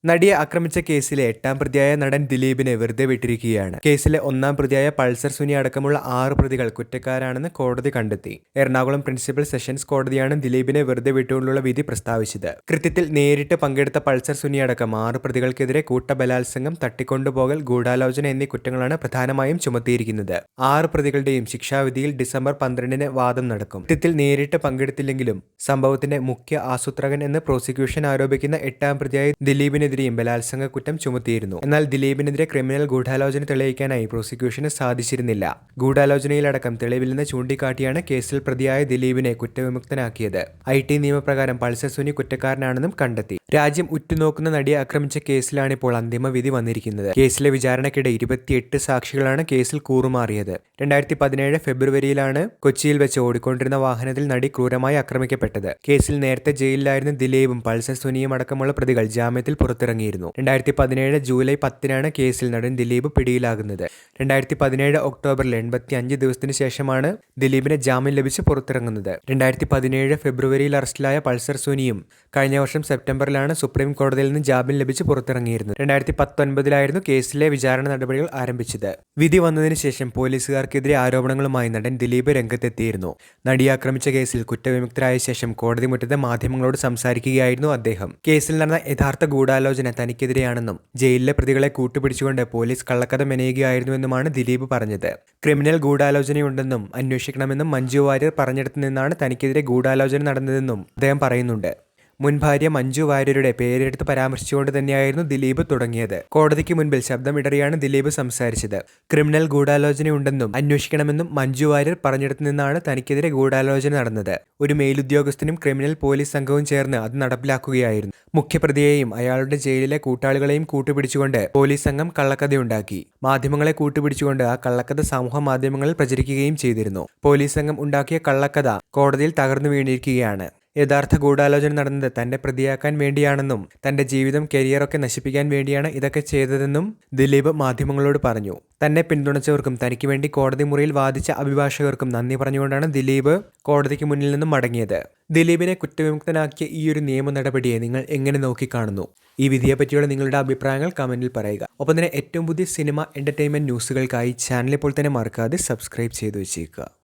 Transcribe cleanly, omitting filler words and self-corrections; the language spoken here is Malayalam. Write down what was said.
നടിയെ ആക്രമിച്ച കേസിലെ 8ാം പ്രതിയായ നടൻ ദിലീപിനെ വെറുതെ വിട്ടിരിക്കുകയാണ്. കേസിലെ 1ാം പ്രതിയായ പൾസർ സുനി അടക്കമുള്ള 6 പ്രതികൾ കുറ്റക്കാരാണെന്ന് കോടതി കണ്ടെത്തി. എറണാകുളം പ്രിൻസിപ്പൽ സെഷൻസ് കോടതിയാണ് ദിലീപിനെ വെറുതെ വിട്ടുകൊണ്ടുള്ള വിധി പ്രസ്താവിച്ചത്. കൃത്യത്തിൽ നേരിട്ട് പങ്കെടുത്ത പൾസർ സുനി അടക്കം 6 പ്രതികൾക്കെതിരെ കൂട്ടബലാത്സംഗം, തട്ടിക്കൊണ്ടുപോകൽ, ഗൂഢാലോചന എന്നീ കുറ്റങ്ങളാണ് പ്രധാനമായും ചുമത്തിയിരിക്കുന്നത്. 6 പ്രതികളുടെയും ശിക്ഷാവിധിയിൽ ഡിസംബർ 12-ന് വാദം നടക്കും. കൃത്യത്തിൽ നേരിട്ട് പങ്കെടുത്തില്ലെങ്കിലും സംഭവത്തിന്റെ മുഖ്യ ആസൂത്രകൻ എന്ന് പ്രോസിക്യൂഷൻ ആരോപിക്കുന്ന 8ാം പ്രതിയായ ദിലീപിനെതിരെയും ബലാത്സംഗ കുറ്റം ചുമത്തിയിരുന്നു. എന്നാൽ ദിലീപിനെതിരെ ക്രിമിനൽ ഗൂഢാലോചന തെളിയിക്കാനായി പ്രോസിക്യൂഷന് സാധിച്ചിരുന്നില്ല. ഗൂഢാലോചനയിലടക്കം തെളിവില്ലെന്ന് ചൂണ്ടിക്കാട്ടിയാണ് കേസിൽ പ്രതിയായ ദിലീപിനെ കുറ്റവിമുക്തനാക്കിയത്. IT നിയമപ്രകാരം പൾസർ സുനി കുറ്റക്കാരനാണെന്നും കണ്ടെത്തി. രാജ്യം ഉറ്റുനോക്കുന്ന നടിയെ ആക്രമിച്ച കേസിലാണിപ്പോൾ അന്തിമ വിധി വന്നിരിക്കുന്നത്. കേസിലെ വിചാരണയ്ക്കിടെ 28 സാക്ഷികളാണ് കേസിൽ കൂറുമാറിയത്. 2017 ഫെബ്രുവരിയിലാണ് കൊച്ചിയിൽ വെച്ച് ഓടിക്കൊണ്ടിരുന്ന വാഹനത്തിൽ നടി ക്രൂരമായി ആക്രമിക്കപ്പെട്ടത്. കേസിൽ നേരത്തെ ജയിലിലായിരുന്ന ദിലീപും പൾസർ സുനിയും അടക്കമുള്ള പ്രതികൾ ജാമ്യത്തിൽ പുറത്തിറങ്ങിയിരുന്നു. 2017 ജൂലൈ 10-നാണ് കേസിൽ നടൻ ദിലീപ് പിടിയിലാകുന്നത്. 2017 ഒക്ടോബറിൽ 85 ദിവസത്തിന് ശേഷമാണ് ദിലീപിന് ജാമ്യം ലഭിച്ച് പുറത്തിറങ്ങുന്നത്. 2017 ഫെബ്രുവരിയിൽ അറസ്റ്റിലായ പൾസർ സുനിയും കഴിഞ്ഞ വർഷം സെപ്റ്റംബറിലാണ് സുപ്രീം കോടതിയിൽ നിന്ന് ജാമ്യം ലഭിച്ച് പുറത്തിറങ്ങിയിരുന്നത്. 2019-ലായിരുന്നു കേസിലെ വിചാരണ നടപടികൾ ആരംഭിച്ചത്. വിധി വന്നതിന് ശേഷം പോലീസുകാർക്കെതിരെ ആരോപണങ്ങളുമായി നടൻ ദിലീപ് രംഗത്തെത്തിയിരുന്നു. നടിയെ ആക്രമിച്ച കേസിൽ കുറ്റവിമുക്തരായ ശേഷം കോടതി മുറ്റത്ത് മാധ്യമങ്ങളോട് സംസാരിക്കുകയായിരുന്നു അദ്ദേഹം. കേസിൽ നടന്ന യഥാർത്ഥ ഗൂഢാലോചന തനിക്കെതിരെയാണെന്നും ജയിലിലെ പ്രതികളെ കൂട്ടുപിടിച്ചുകൊണ്ട് പോലീസ് കള്ളക്കഥ മെനയുകയായിരുന്നുവെന്നുമാണ് ദിലീപ് പറഞ്ഞത്. ക്രിമിനൽ ഗൂഢാലോചനയുണ്ടെന്നും അന്വേഷിക്കണമെന്നും മഞ്ജു വാര്യർ പറഞ്ഞിടത്തു നിന്നാണ് തനിക്കെതിരെ ഗൂഢാലോചന നടന്നതെന്നും അദ്ദേഹം പറയുന്നുണ്ട്. മുൻ ഭാര്യ മഞ്ജു വാര്യരുടെ പേരെടുത്ത് പരാമർശിച്ചുകൊണ്ട് തന്നെയായിരുന്നു ദിലീപ് തുടങ്ങിയത്. കോടതിക്ക് മുൻപിൽ ശബ്ദമിടറിയാണ് ദിലീപ് സംസാരിച്ചത്. ക്രിമിനൽ ഗൂഢാലോചനയുണ്ടെന്നും അന്വേഷിക്കണമെന്നും മഞ്ജു വാര്യർ പറഞ്ഞിടത്തു നിന്നാണ് തനിക്കെതിരെ ഗൂഢാലോചന നടന്നത്. ഒരു മേലുദ്യോഗസ്ഥനും ക്രിമിനൽ പോലീസ് സംഘവും ചേർന്ന് അത് നടപ്പിലാക്കുകയായിരുന്നു. മുഖ്യപ്രതിയെയും അയാളുടെ ജയിലിലെ കൂട്ടാളികളെയും കൂട്ടുപിടിച്ചുകൊണ്ട് പോലീസ് സംഘം കള്ളക്കഥയുണ്ടാക്കി. മാധ്യമങ്ങളെ കൂട്ടുപിടിച്ചുകൊണ്ട് ആ കള്ളക്കഥ സമൂഹ മാധ്യമങ്ങളിൽ പ്രചരിക്കുകയും ചെയ്തിരുന്നു. പോലീസ് സംഘം ഉണ്ടാക്കിയ കള്ളക്കഥ കോടതിയിൽ തകർന്നു വീണിരിക്കുകയാണ്. യഥാർത്ഥ ഗൂഢാലോചന നടന്നത് തന്റെ പ്രതിയാക്കാൻ വേണ്ടിയാണെന്നും തന്റെ ജീവിതം, കരിയറൊക്കെ നശിപ്പിക്കാൻ വേണ്ടിയാണ് ഇതൊക്കെ ചെയ്തതെന്നും ദിലീപ് മാധ്യമങ്ങളോട് പറഞ്ഞു. തന്നെ പിന്തുണച്ചവർക്കും തനിക്ക് വേണ്ടി കോടതി മുറിയിൽ വാദിച്ച അഭിഭാഷകർക്കും നന്ദി പറഞ്ഞുകൊണ്ടാണ് ദിലീപ് കോടതിക്ക് മുന്നിൽ നിന്നും മടങ്ങിയത്. ദിലീപിനെ കുറ്റവിമുക്തനാക്കിയ ഈ ഒരു നിയമ നടപടിയെ നിങ്ങൾ എങ്ങനെ നോക്കിക്കാണുന്നു? ഈ വിധിയെ പറ്റിയുള്ള നിങ്ങളുടെ അഭിപ്രായങ്ങൾ കമന്റിൽ പറയുക. ഒപ്പം തന്നെ ഏറ്റവും പുതിയ സിനിമ, എന്റർടൈൻമെന്റ് ന്യൂസുകൾക്കായി ചാനൽ ഇപ്പോൾ തന്നെ മറക്കാതെ സബ്സ്ക്രൈബ് ചെയ്തു വെച്ചേക്കുക.